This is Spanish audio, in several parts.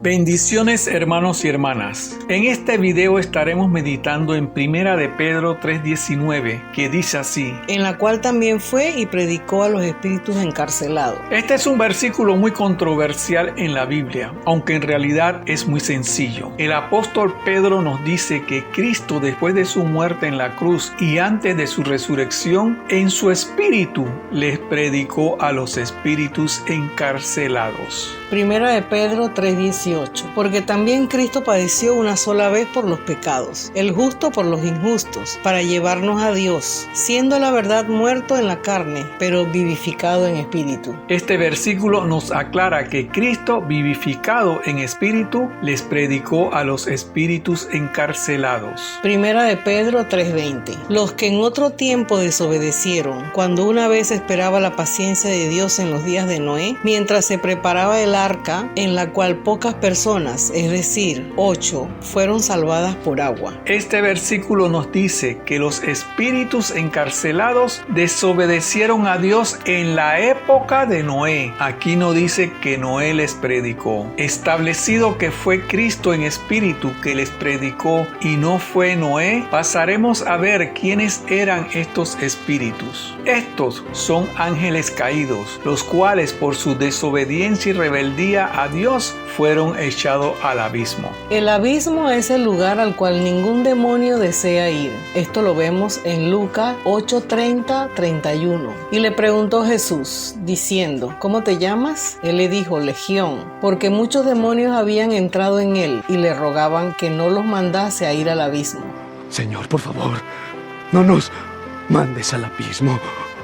Bendiciones hermanos y hermanas. En este video estaremos meditando en 1 de Pedro 3:19, que dice así: en la cual también fue y predicó a los espíritus encarcelados. Este es un versículo muy controversial en la Biblia, aunque en realidad es muy sencillo. El apóstol Pedro nos dice que Cristo, después de su muerte en la cruz y antes de su resurrección, en su espíritu les predicó a los espíritus encarcelados. 1 de Pedro 3:18. Porque también Cristo padeció una sola vez por los pecados, el justo por los injustos, para llevarnos a Dios, siendo la verdad muerto en la carne, pero vivificado en espíritu. Este versículo nos aclara que Cristo, vivificado en espíritu, les predicó a los espíritus encarcelados. 1 de Pedro 3:20. Los que en otro tiempo desobedecieron, cuando una vez esperaba la paciencia de Dios en los días de Noé, mientras se preparaba el arca, en la cual pocas personas, es decir, 8, fueron salvadas por agua. Este versículo nos dice que los espíritus encarcelados desobedecieron a Dios en la época de Noé. Aquí no dice que Noé les predicó. Establecido que fue Cristo en espíritu que les predicó y no fue Noé, pasaremos a ver quiénes eran estos espíritus. Estos son ángeles caídos, los cuales por su desobediencia y rebeldía a Dios fueron echados al abismo. El abismo es el lugar al cual ningún demonio desea ir. Esto lo vemos en Lucas 8:30-31. Y le preguntó Jesús, diciendo: ¿cómo te llamas? Él le dijo: Legión, porque muchos demonios habían entrado en él y le rogaban que no los mandase a ir al abismo. Señor, por favor, no nos mandes al abismo.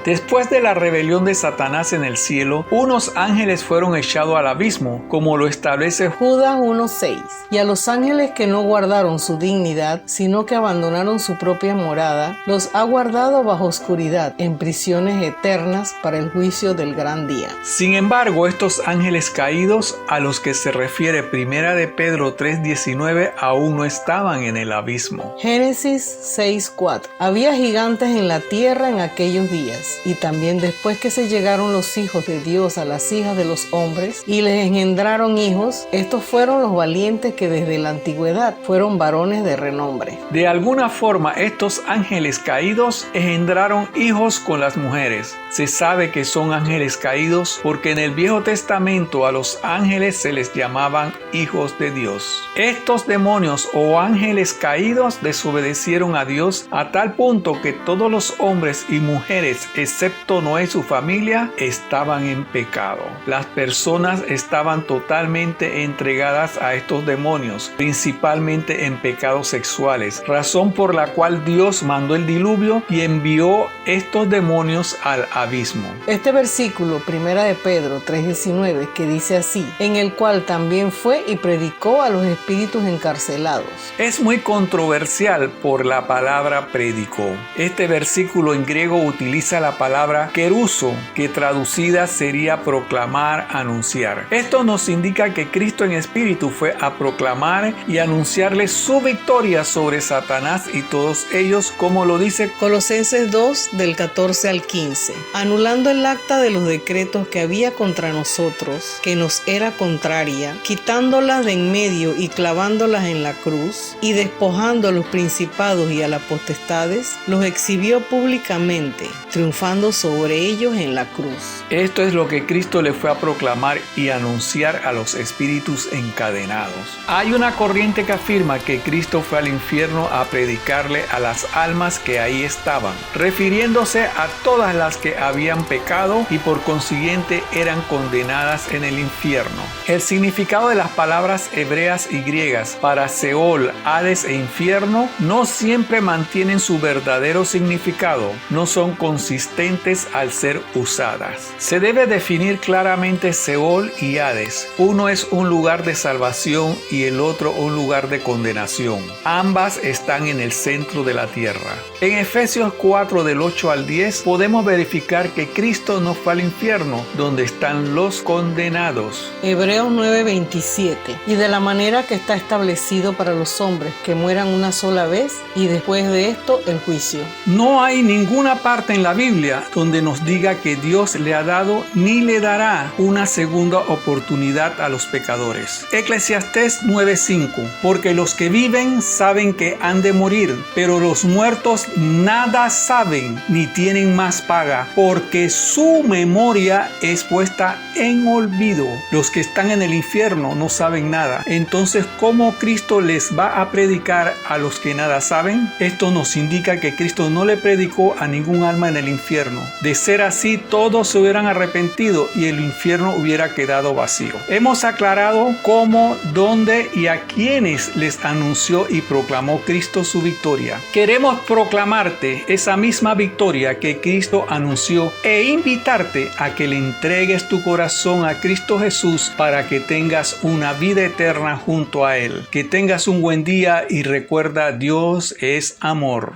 Después de la rebelión de Satanás en el cielo, unos ángeles fueron echados al abismo, como lo establece Judas 1:6. Y a los ángeles que no guardaron su dignidad, sino que abandonaron su propia morada, los ha guardado bajo oscuridad, en prisiones eternas para el juicio del gran día. Sin embargo, estos ángeles caídos, a los que se refiere 1 de Pedro 3:19, aún no estaban en el abismo. Génesis 6:4. Había gigantes en la tierra en aquellos días. Y también después que se llegaron los hijos de Dios a las hijas de los hombres y les engendraron hijos, estos fueron los valientes que desde la antigüedad fueron varones de renombre. De alguna forma, estos ángeles caídos engendraron hijos con las mujeres. Se sabe que son ángeles caídos porque en el Viejo Testamento a los ángeles se les llamaban hijos de Dios. Estos demonios o ángeles caídos desobedecieron a Dios a tal punto que todos los hombres y mujeres, excepto Noé y su familia, estaban en pecado. Las personas estaban totalmente entregadas a estos demonios, principalmente en pecados sexuales, razón por la cual Dios mandó el diluvio y envió estos demonios al abismo. Este versículo, 1 de Pedro 3:19, que dice así: en el cual también fue y predicó a los espíritus encarcelados. Es muy controversial por la palabra predicó. Este versículo en griego utiliza la palabra keruso, que traducida sería proclamar, anunciar. Esto nos indica que Cristo en espíritu fue a proclamar y anunciarles su victoria sobre Satanás y todos ellos, como lo dice Colosenses 2 del 14 al 15. Anulando el acta de los decretos que había contra nosotros, que nos era contraria, quitándolas de en medio y clavándolas en la cruz, y despojando a los principados y a las potestades, los exhibió públicamente, triunfando sobre ellos en la cruz. Esto es lo que Cristo le fue a proclamar y anunciar a los espíritus encadenados. Hay una corriente que afirma que Cristo fue al infierno a predicarle a las almas que ahí estaban, refiriéndose a todas las que habían pecado y por consiguiente eran condenadas en el infierno. El significado de las palabras hebreas y griegas para Seol, Hades e infierno no siempre mantienen su verdadero significado, no son consistentes al ser usadas. Se debe definir claramente Seol y Hades. Uno es un lugar de salvación y el otro un lugar de condenación. Ambas están en el centro de la tierra. En Efesios 4 del 8 al 10 podemos verificar que Cristo no fue al infierno, donde están los condenados. Hebreos 9:27. Y de la manera que está establecido para los hombres que mueran una sola vez y después de esto el juicio. No hay ninguna parte en la Biblia Biblia donde nos diga que Dios le ha dado ni le dará una segunda oportunidad a los pecadores. Eclesiastés 9:5. Porque los que viven saben que han de morir, pero los muertos nada saben ni tienen más paga, porque su memoria es puesta en olvido. Los que están en el infierno no saben nada. Entonces, ¿cómo Cristo les va a predicar a los que nada saben? Esto nos indica que Cristo no le predicó a ningún alma en el infierno. De ser así, todos se hubieran arrepentido y el infierno hubiera quedado vacío. Hemos aclarado cómo, dónde y a quiénes les anunció y proclamó Cristo su victoria. Queremos proclamarte esa misma victoria que Cristo anunció e invitarte a que le entregues tu corazón a Cristo Jesús para que tengas una vida eterna junto a Él. Que tengas un buen día y recuerda, Dios es amor.